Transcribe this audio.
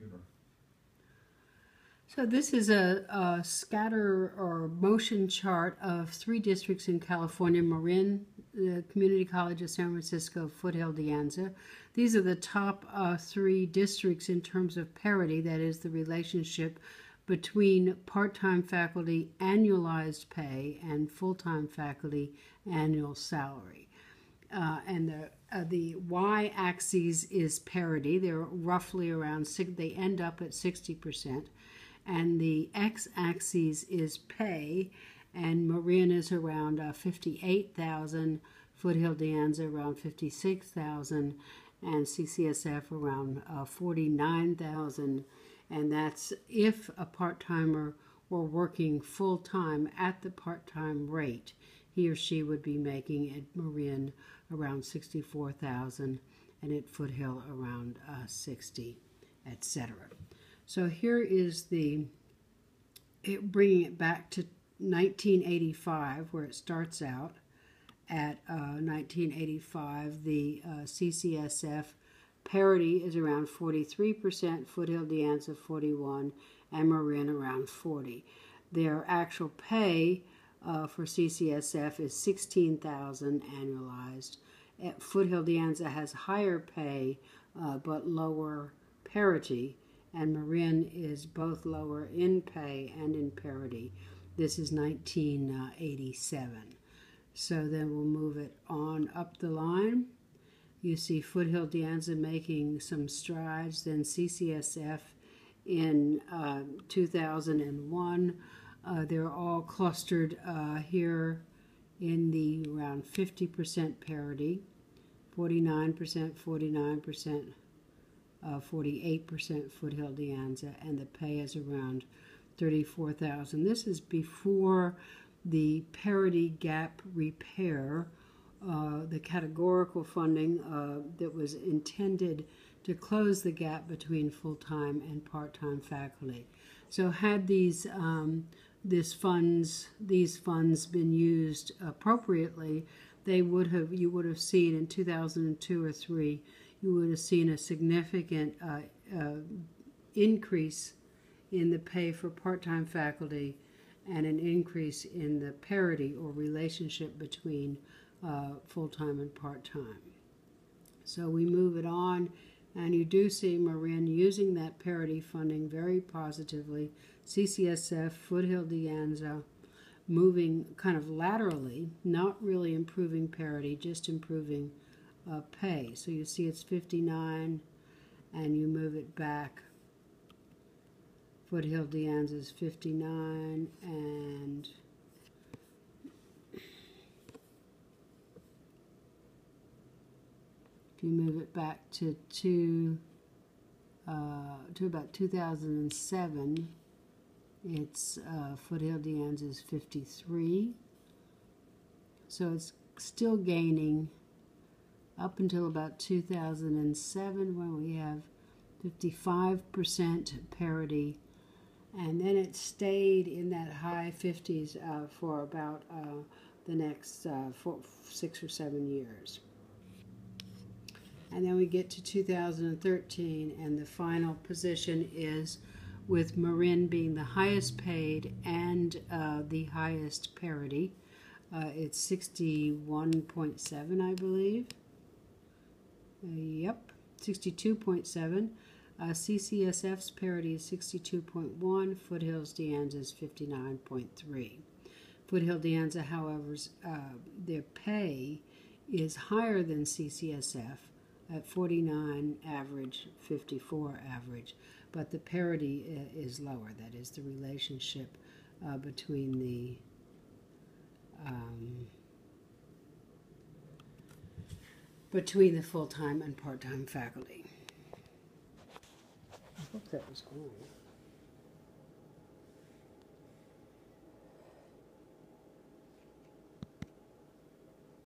computer. So this is a scatter or motion chart of 3 districts in California: Marin, the Community College of San Francisco, Foothill, De Anza. These are the top 3 districts in terms of parity, that is the relationship between part-time faculty annualized pay and full-time faculty annual salary. And the y-axis is parity. They're roughly around, they end up at 60%. And the x-axis is pay, and Marin is around 58,000, Foothill De Anza around 56,000, and CCSF around 49,000. And that's if a part-timer were working full-time at the part-time rate. He or she would be making at Marin around 64,000, and at Foothill around 60, etc. So here is bringing it back to 1985, where it starts out. At 1985, the CCSF parity is around 43%, Foothill De Anza 41, and Marin around 40. Their actual pay for CCSF is 16,000 annualized. Foothill De Anza has higher pay but lower parity, and Marin is both lower in pay and in parity. This is 1987. So then we'll move it on up the line. You see Foothill De Anza making some strides, then CCSF in 2001. They're all clustered here in the around 50% parity, 49%, 49%, 48% Foothill De Anza, and the pay is around 34,000. This is before the parity gap repair, the categorical funding that was intended to close the gap between full-time and part-time faculty. So had these funds been used appropriately, you would have seen in 2002 or 3, you would have seen a significant increase in the pay for part-time faculty and an increase in the parity or relationship between full-time and part-time. So we move it on, and you do see Marin using that parity funding very positively. CCSF, Foothill De Anza, moving kind of laterally, not really improving parity, just improving pay. So you see it's 59, and you move it back. Foothill De Anza is 59, and if you move it back to about 2007, it's Foothill De Anza is 53. So it's still gaining up until about 2007, when we have 55% parity, and then it stayed in that high 50s for about the next 6 or 7 years. And then we get to 2013, and the final position is with Marin being the highest paid and the highest parity. It's 61.7, I believe. Yep, 62.7. CCSF's parity is 62.1. Foothill's De Anza is 59.3. Foothill De Anza, however, their pay is higher than CCSF at 49 average, 54 average, but the parity is lower. That is the relationship between the full-time and part-time faculty. I hope that was going.